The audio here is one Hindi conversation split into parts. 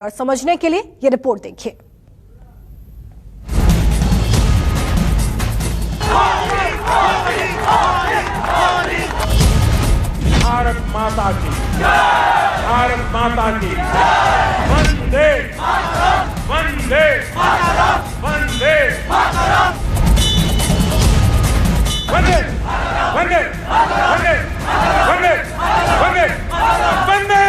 और समझने के लिए ये रिपोर्ट देखिए। भारत माता की, भारत माता की, वंदे वंदे वंदे वंदे वंदे वंदे वंदे वंदे वंदे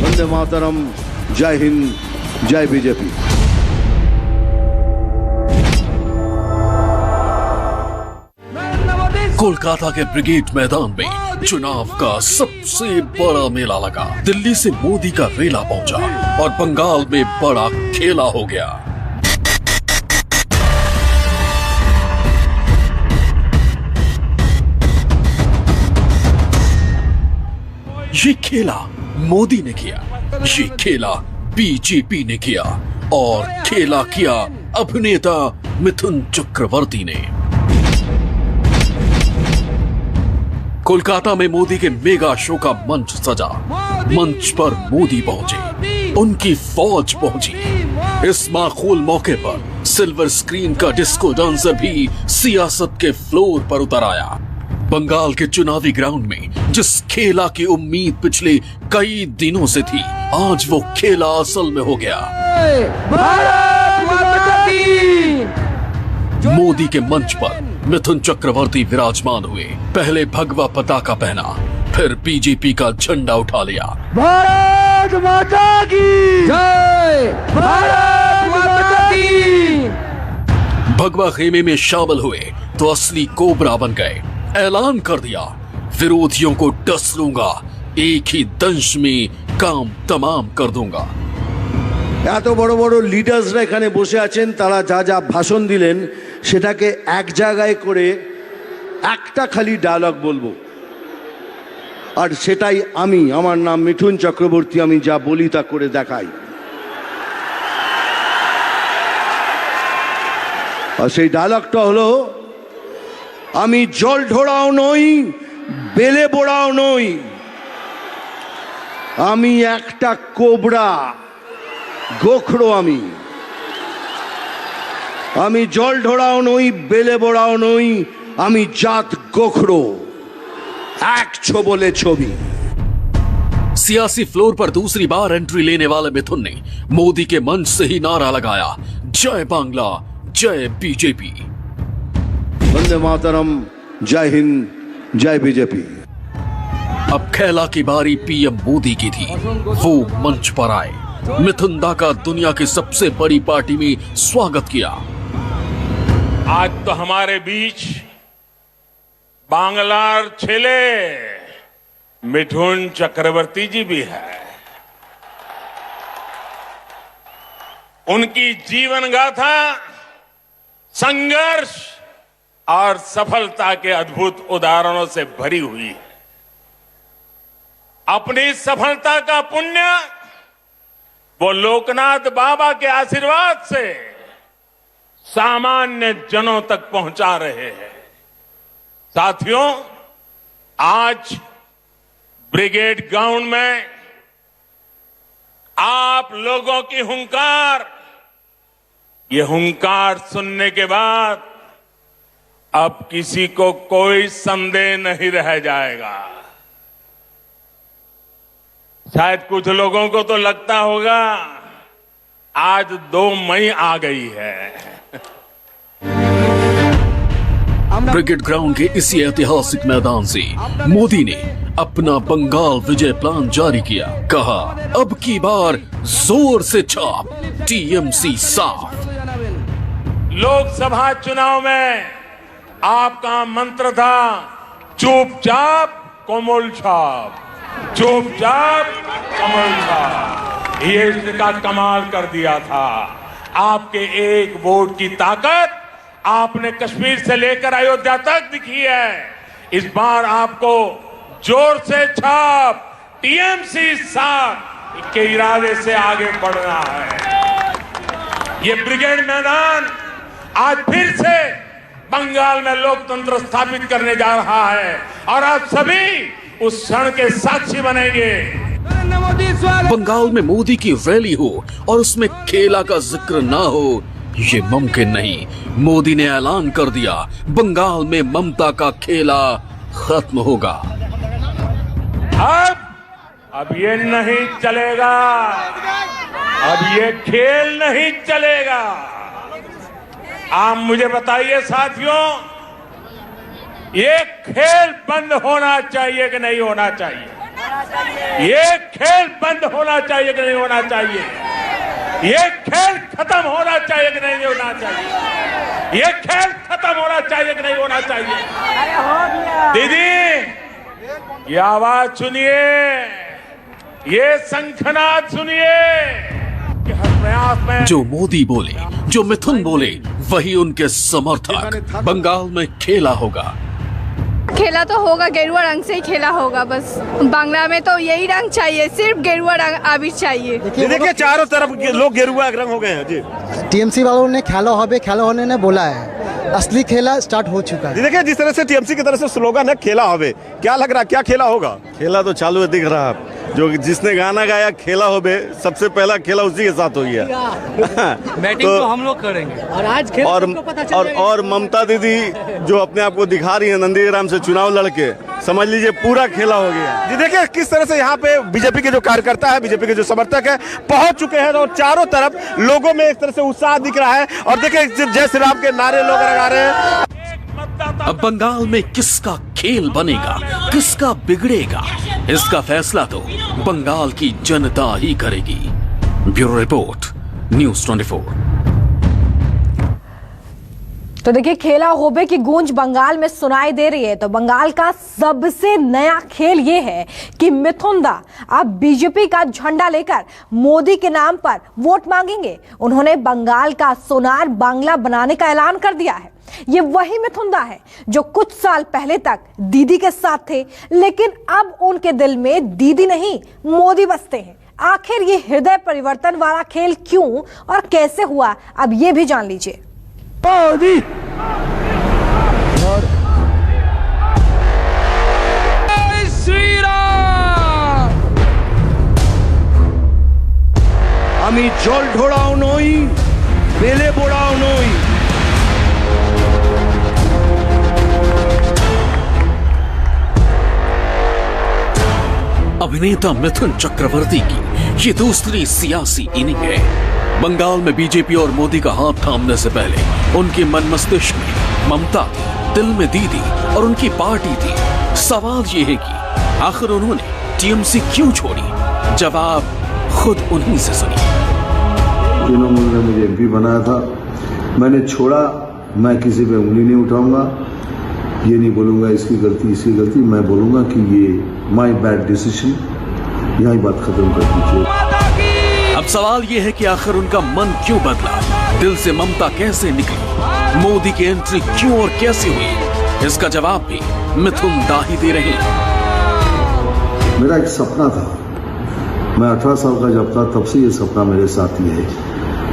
वंदे मातरम। जय हिंद, जय बीजेपी। कोलकाता के ब्रिगेड मैदान में चुनाव का सबसे बड़ा मेला लगा। दिल्ली से मोदी का रेला पहुंचा और बंगाल में बड़ा खेला हो गया। ये खेला मोदी ने किया, ये खेला बीजेपी ने किया और खेला किया अभिनेता मिथुन चक्रवर्ती ने। कोलकाता में मोदी के मेगा शो का मंच सजा। मंच पर मोदी पहुंचे, उनकी फौज पहुंची। इस माखूल मौके पर सिल्वर स्क्रीन का डिस्को डांसर भी सियासत के फ्लोर पर उतर आया। बंगाल के चुनावी ग्राउंड में जिस खेला की उम्मीद पिछले कई दिनों से थी, आज वो खेला असल में हो गया। मोदी के मंच पर मिथुन चक्रवर्ती विराजमान हुए। पहले भगवा पताका पहना, फिर बीजेपी का झंडा उठा लिया। भारत माता की जय, भारत माता की। भगवा खेमे में शामिल हुए तो असली कोबरा बन गए। ऐलान कर दिया, विरोधियों को डस लूंगा, एक ही दंश में काम तमाम कर दूंगा। এত বড় বড় লিডার্সরা এখানে বসে আছেন, তারা যা যা ভাষণ দিলেন সেটাকে এক জায়গায় করে একটা খালি ডায়লগ বলবো, আর সেটাই আমি। আমার নাম মিঠুন চক্রবর্তী, আমি যা বলি তা করে দেখাই। আর সেই ডায়লগটা হলো, আমি জল ঢোড়াও নই, বেলে বোড়াও নই, আমি একটা কোবরা, গোখরো। আমি জল ঢোড়াও নই, বেলে বোড়াও নই, আমি জাত গোখরো। এক ছোবলে ছবি। सियासी फ्लोर पर दूसरी बार एंट्री लेने वाले मिथुन ने मोदी के मंच से ही नारा लगाया, जय बांग्ला, जय बीजेपी। वंदे मातरम, जय हिंद, जय बीजेपी। अब खेला की बारी पीएम मोदी की थी। वो मंच पर आए। मिथुन दा का दुनिया की सबसे बड़ी पार्टी में स्वागत किया। आज तो हमारे बीच बांग्लार छेले मिठुन चक्रवर्ती जी भी है। उनकी जीवन गाथा संघर्ष और सफलता के अद्भुत उदाहरणों से भरी हुई है। अपनी सफलता का पुण्य वो लोकनाथ बाबा के आशीर्वाद से सामान्य जनों तक पहुंचा रहे हैं। साथियों, आज ब्रिगेड ग्राउंड में आप लोगों की हुंकार, ये हुंकार सुनने के बाद अब किसी को कोई संदेह नहीं रह जाएगा। शायद कुछ लोगों को तो लगता होगा आज 2 मई आ गई है। ब्रिगेड ग्राउंड के इसी ऐतिहासिक मैदान से मोदी ने अपना बंगाल विजय प्लान जारी किया। कहा, अब की बार जोर से छाप, टीएमसी साफ। लोकसभा चुनाव में आपका मंत्र था, चुपचाप कोमल छाप, चुपचाप कमल छाप। ये इसका कमाल कर दिया था। आपके एक वोट की ताकत आपने कश्मीर से लेकर अयोध्या तक दिखी है। इस बार आपको जोर से छाप, टीएमसी साफ के इरादे से आगे बढ़ना है। ये ब्रिगेड मैदान आज फिर से बंगाल में लोकतंत्र स्थापित करने जा रहा है और आप सभी उस क्षण के साक्षी बनेंगे। नरेंद्र मोदी स्वागत। बंगाल में मोदी की रैली हो और उसमें खेला का जिक्र ना हो, ये मुमकिन नहीं। मोदी ने ऐलान कर दिया, बंगाल में ममता का खेला खत्म होगा। अब ये नहीं चलेगा, अब ये खेल नहीं चलेगा। आप मुझे बताइए साथियों, ये खेल बंद होना चाहिए कि नहीं होना चाहिए? ये खेल बंद होना चाहिए कि नहीं होना चाहिए? ये खेल खत्म होना चाहिए कि नहीं होना चाहिए? ये खेल खत्म होना चाहिए कि नहीं होना चाहिए? दीदी, ये आवाज सुनिए, ये शंखनाद सुनिए कि हर प्रयास में जो मोदी बोले, जो मिथुन बोले, वही उनके समर्थक। बंगाल में खेला होगा। खेला तो होगा, गेरुआ रंग से ही खेला होगा। बस बांग्ला में तो यही रंग चाहिए, सिर्फ गेरुआ रंग आबिर चाहिए। देखिए चारों तरफ लोग गेरुआ रंग हो गए हैं जी। टीएमसी वालों ने खेला होने ने बोला है, असली खेला स्टार्ट हो चुका है। देखिए जिस तरह से टीएमसी की तरफ से स्लोगन है खेला होवे, क्या लग रहा है क्या खेला होगा? खेला तो चालू है, दिख रहा है। जो जिसने गाना गाया खेला होवे, सबसे पहला खेला उसी के साथ हो गया। बैटिंग तो हम लोग करेंगे और आज खेल और ममता दीदी जो अपने आप को दिखा रही है नंदीग्राम से चुनाव लड़के, समझ लीजिए पूरा खेला हो गया जी। देखिए किस तरह से यहाँ पे बीजेपी के जो कार्यकर्ता है, बीजेपी के जो समर्थक है पहुंच चुके हैं और चारों तरफ लोगों में एक तरह से उत्साह दिख रहा है। और देखिए जय श्री राम के नारे लोग लगा रहे हैं। अब बंगाल में किसका खेल बनेगा, किसका बिगड़ेगा, इसका फैसला तो बंगाल की जनता ही करेगी। Bureau report, news 24। तो देखिए, खेला होबे की गूंज बंगाल में सुनाई दे रही है। तो बंगाल का सबसे नया खेल ये है कि मिथुन दा अब बीजेपी का झंडा लेकर मोदी के नाम पर वोट मांगेंगे। उन्होंने बंगाल का सोनार बांग्ला बनाने का ऐलान कर दिया है। ये वही मिथुन दा है जो कुछ साल पहले तक दीदी के साथ थे, लेकिन अब उनके दिल में दीदी नहीं मोदी बसते हैं। आखिर ये हृदय परिवर्तन वाला खेल क्यों और कैसे हुआ, अब ये भी जान लीजिए। मोदी श्री राम। আমি জল ঢোড়াও নই, বেলে বোড়াও নই। अभिनेता मिथुन चक्रवर्ती की ये दूसरी सियासी इनिंग है। बंगाल में बीजेपी और मोदी का हाथ थामने से पहले उनके मन मस्तिष्क में ममता, दिल में दीदी और उनकी पार्टी थी। सवाल ये है कि आखिर उन्होंने टीएमसी क्यों छोड़ी? जवाब खुद उन्हीं से सुनिए। तृणमूल ने मुझे एमपी बनाया था, मैंने छोड़ा। मैं किसी पे उंगली नहीं उठाऊंगा, ये नहीं बोलूंगा इसकी गलती। मैं बोलूंगा कि ये माय बैड डिसीजन। यही बात खत्म कर दीजिए। अब सवाल ये है कि आखिर उनका मन क्यों बदला, दिल से ममता कैसे निकली, मोदी की एंट्री क्यों और कैसे हुई? इसका जवाब भी मिथुन दा ही दे रहे हैं। मेरा एक सपना था, मैं 18 साल का जब था तब से ये सपना मेरे साथ ही है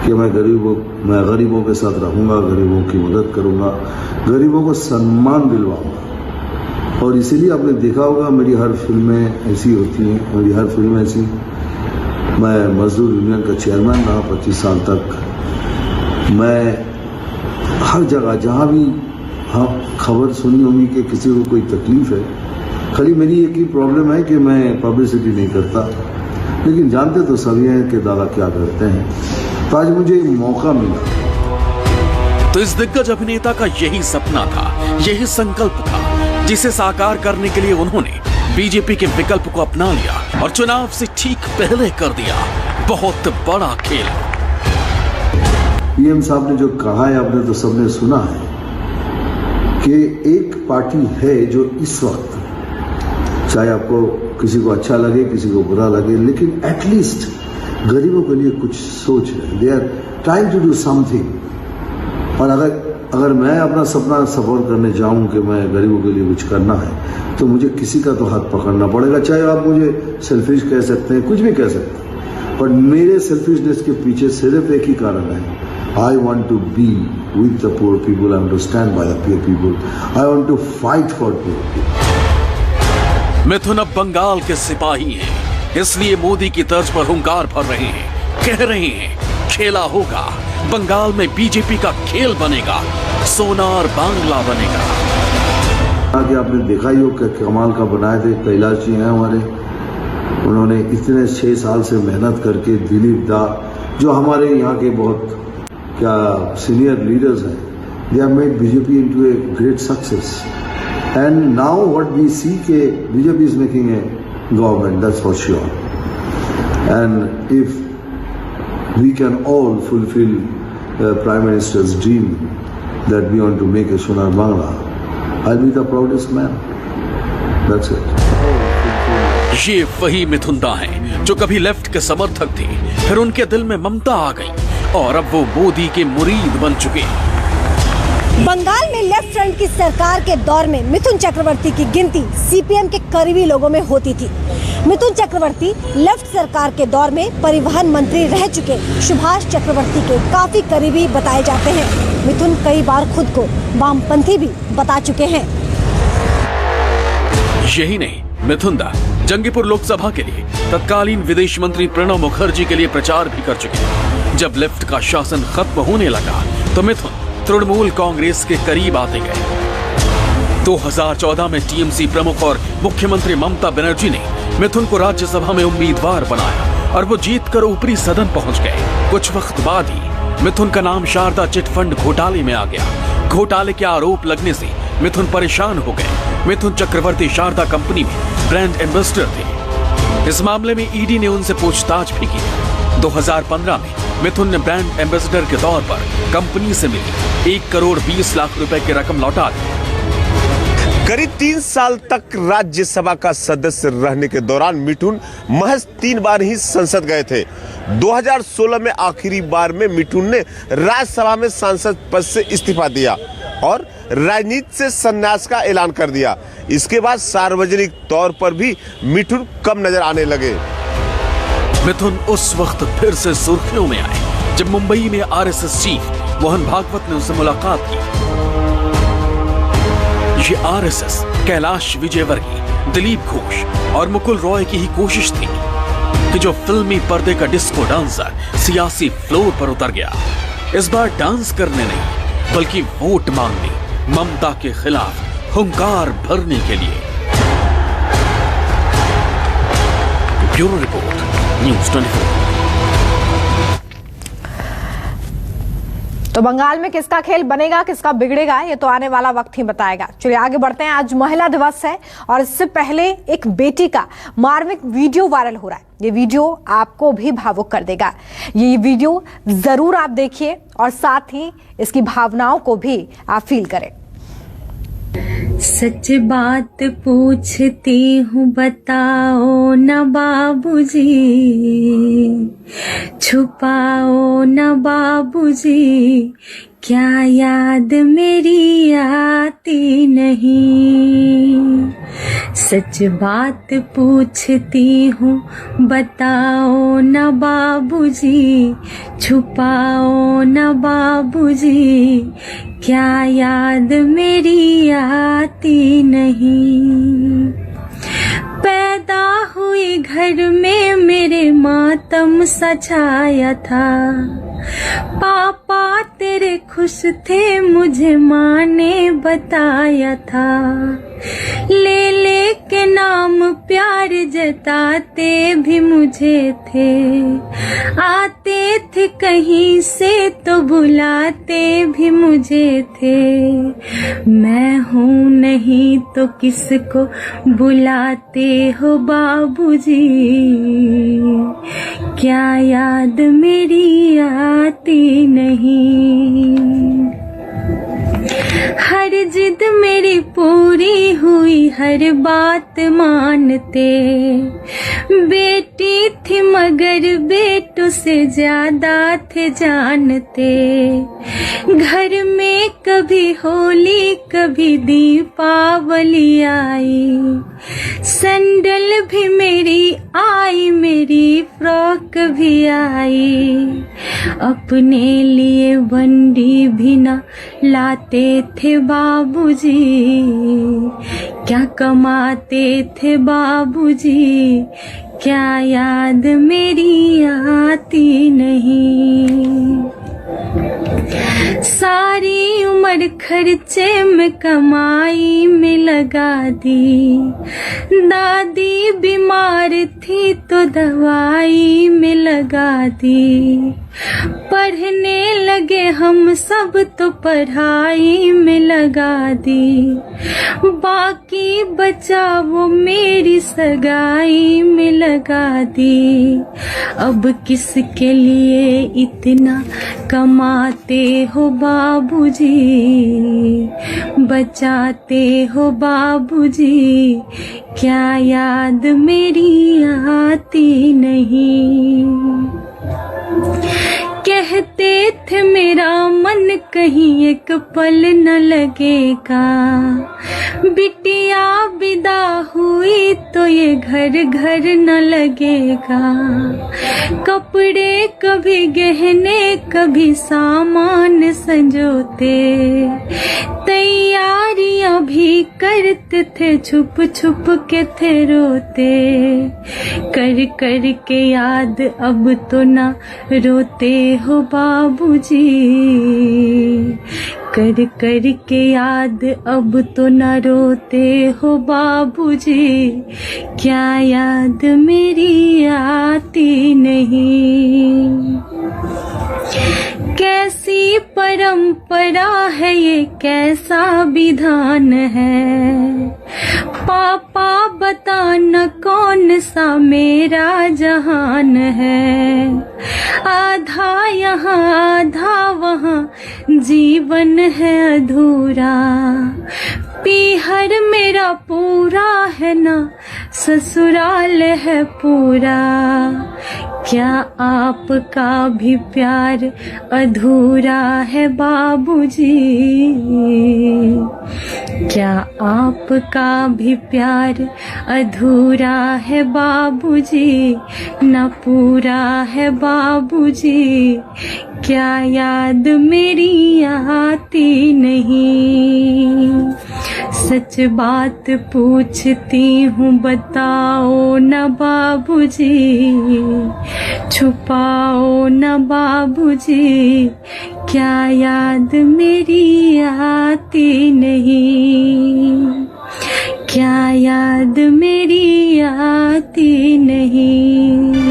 कि मैं गरीबों के साथ रहूंगा, गरीबों की मदद करूंगा, गरीबों को सम्मान दिलवाऊंगा। और इसीलिए आपने देखा होगा मेरी हर फिल्में ऐसी होती हैं, मेरी हर फिल्म ऐसी। मैं मजदूर यूनियन का चेयरमैन रहा 25 साल तक। मैं हर जगह जहाँ भी खबर सुनी होगी कि किसी को कोई तकलीफ है, खाली मेरी एक ही प्रॉब्लम है कि मैं पब्लिसिटी नहीं करता, लेकिन जानते तो सभी हैं कि दादा क्या करते हैं। तो आज मुझे एक मौका मिला। तो इस दिग्गज अभिनेता का यही सपना था, यही संकल्प था, जिसे साकार करने के लिए उन्होंने बीजेपी के विकल्प को अपना लिया और चुनाव से ठीक पहले कर दिया बहुत बड़ा खेल। पीएम साहब ने जो कहा है, आपने तो सबने सुना है कि एक पार्टी है जो इस वक्त, चाहे आपको किसी को अच्छा लगे किसी को बुरा लगे, लेकिन एटलीस्ट गरीबों के लिए कुछ सोच रहे। They are trying to do something. और अगर मैं अपना सपना सफल करने जाऊं कि मैं गरीबों के लिए कुछ करना है, तो मुझे किसी का तो हाथ पकड़ना पड़ेगा। चाहे आप मुझे सेल्फिश कह सकते हैं, कुछ भी कह सकते हैं, पर मेरे सेल्फिशनेस के पीछे सिर्फ एक ही कारण है। I want to be with the poor people. I want to stand by the poor people. I want to fight for poor people. मिथुन अब बंगाल के सिपाही हैं, इसलिए मोदी की तर्ज पर हुंकार भर रहे हैं। कह रहे हैं खेला होगा, बंगाल में बीजेपी का खेल बनेगा, सोनार बांग्ला बनेगा। आगे आपने देखा ही हो कि कमाल का बनाए थे कैलाश जी हैं हमारे, उन्होंने इतने 6 साल से मेहनत करके दिलीप दा जो हमारे यहाँ के बहुत क्या सीनियर लीडर्स हैं, they have made BJP into a great success and now what we see के BJP is making a government, that's for sure. And if we can all fulfil prime minister's dream that we want to make a Sonar Bangla, I will be the proudest man, that's it. ये वही मिथुनदा हैं जो कभी लेफ्ट के समर्थक थे, फिर उनके दिल में ममता आ गई और अब वो मोदी के मुरीद बन चुके। बंगाल में लेफ्ट फ्रंट की सरकार के दौर में मिथुन चक्रवर्ती की गिनती सीपीएम के करीबी लोगों में होती थी। मिथुन चक्रवर्ती लेफ्ट सरकार के दौर में परिवहन मंत्री रह चुके सुभाष चक्रवर्ती के काफी करीबी बताए जाते हैं। मिथुन कई बार खुद को वामपंथी भी बता चुके हैं। यही नहीं, मिथुनदा जंगीपुर लोकसभा के लिए तत्कालीन विदेश मंत्री प्रणब मुखर्जी के लिए प्रचार भी कर चुके हैं। जब लेफ्ट का शासन खत्म होने लगा तो मिथुन तृणमूल कांग्रेस के करीब आते गए। 2014 में टीएमसी प्रमुख और मुख्यमंत्री ममता बनर्जी ने मिथुन को राज्यसभा में उम्मीदवार बनाया और वो जीतकर ऊपरी सदन पहुंच गए। कुछ वक्त बाद ही मिथुन का नाम शारदा चिट फंड घोटाले में आ गया। घोटाले के आरोप लगने से मिथुन परेशान हो गए। मिथुन चक्रवर्ती शारदा कंपनी में ब्रांड एम्बेसडर थे। इस मामले में ईडी ने उनसे पूछताछ भी की। 2015 में मिथुन ने ब्रांड एम्बेसडर के तौर पर कंपनी से मिली 1 करोड़ 20 लाख रुपए की रकम लौटा दी। करीब 3 साल तक राज्यसभा का सदस्य रहने के दौरान मिथुन महज 3 बार ही संसद गए थे। 2016 में आखिरी बार में मिथुन ने राज्यसभा में सांसद पद से इस्तीफा दिया और राजनीति से संन्यास का ऐलान कर दिया। इसके बाद सार्वजनिक तौर पर भी मिथुन कम नजर आने लगे। मिथुन उस वक्त फिर से सुर्खियों में आए जब मुंबई में आरएसएस चीफ मोहन भागवत ने उनसे मुलाकात की। ये आरएसएस कैलाश विजयवर्गीय, दिलीप घोष और मुकुल रॉय की ही कोशिश थी कि जो फिल्मी पर्दे का डिस्को डांसर सियासी फ्लोर पर उतर गया, इस बार डांस करने नहीं बल्कि वोट मांगने, ममता के खिलाफ हुंकार भरने के लिए। Bureau report, news 24। तो बंगाल में किसका खेल बनेगा, किसका बिगड़ेगा, ये तो आने वाला वक्त ही बताएगा। चलिए आगे बढ़ते हैं। आज महिला दिवस है और इससे पहले एक बेटी का मार्मिक वीडियो वायरल हो रहा है। ये वीडियो आपको भी भावुक कर देगा। ये वीडियो जरूर आप देखिए और साथ ही इसकी भावनाओं को भी आप फील करें। सच बात पूछती हूँ बताओ न बाबूजी, छुपाओ न बाबूजी, क्या याद मेरी आती नहीं। सच बात पूछती हूँ बताओ न बाबूजी, छुपाओ न बाबूजी, क्या याद मेरी आती नहीं। पैदा हुई घर में मेरे मातम सा छाया था, पापा तेरे खुश थे मुझे माँ ने बताया था। ले ले के नाम प्यार जताते भी मुझे थे, आते थे कहीं से तो बुलाते भी मुझे थे। मैं हूँ नहीं तो किसको बुलाते हो बाबूजी, क्या याद मेरी आती नहीं। हर जिद मेरी पूरी हुई, हर बात मानते। बेटी थी मगर बेटों से ज्यादा थे जानते। घर में कभी होली कभी दीपावली आई, सैंडल भी मेरी आई, मेरी फ्रॉक भी आई। अपने लिए वंडी भी ना लाते थे बाबूजी, क्या कमाते थे बाबूजी, क्या याद मेरी आती नहीं। सारी उम्र खर्चे में कमाई में लगा दी, दादी बीमार थी तो दवाई में लगा दी, पढ़ने लगे हम सब तो पढ़ाई में लगा दी, बाकी बचा वो मेरी सगाई में लगा दी। अब किसके लिए इतना कमाते हो बाबूजी, बचाते हो बाबूजी, क्या याद मेरी आती नहीं। कहते थे मेरा मन कहीं एक पल न लगेगा, बिटिया विदा हुई तो ये घर घर न लगेगा, कपड़े कभी गहने कभी सामान संजोते, तैयारियां भी करते थे छुप छुप के थे रोते, कर कर के याद अब तो ना रोते हो बाबूजी, कर कर के याद अब तो न रोते हो बाबूजी, क्या याद मेरी आती नहीं। कैसी परंपरा है ये, कैसा विधान है, पापा बताना कौन सा मेरा जहान है, आधा यहाँ आधा वहाँ जीवन है अधूरा, पीहर मेरा पूरा है ना ससुराल है पूरा, क्या आपका भी प्यार अधूरा है बाबूजी, क्या आपका भी प्यार अधूरा है बाबूजी, न पूरा है बाबूजी, क्या याद मेरी आती नहीं। सच बात पूछती हूँ बताओ न बाबूजी, छुपाओ न बाबूजी, क्या याद मेरी आती नहीं, क्या याद मेरी आती नहीं।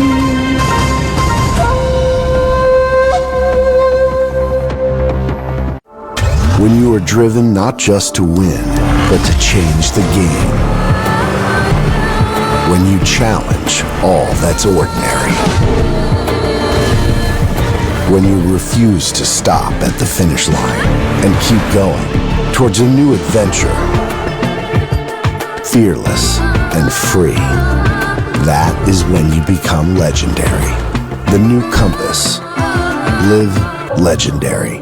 When you are driven not just to win, but to change the game. When you challenge all that's ordinary. When you refuse to stop at the finish line and keep going towards a new adventure. Fearless and free. That is when you become legendary. The new Compass. Live legendary.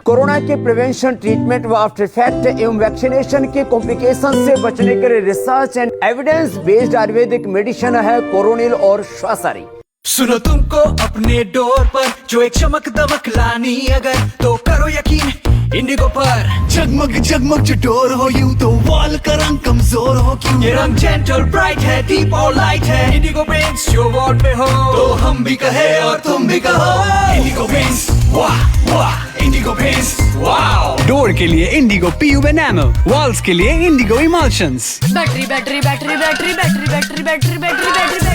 Corona के प्रिवेंशन, ट्रीटमेंट व आफ्टर इफेक्ट एवं वैक्सीनेशन के कॉम्प्लिकेशन से बचने के लिए research and evidence based Ayurvedic medicine है कोरोनिल और श्वासारी। सुनो तुमको अपने डोर पर जो एक चमक दमक लानी अगर, तो करो यकीन इंडिगो पर। जगमग जगमग जो डोर हो यूं तो वॉल का रंग कमजोर हो क्यों, ये रंग जेंटल ब्राइट है, डीप और लाइट है। इंडिगो पेंट्स जो वॉल पे हो तो हम भी कहे और तुम भी कहो इंडिगो पेंट्स, वाह वाह इंडिगो पेंट्स वाओ। डोर के लिए इंडिगो PU एनामल, वॉल्स के लिए Indigo emulsions. Battery battery battery battery battery battery battery battery battery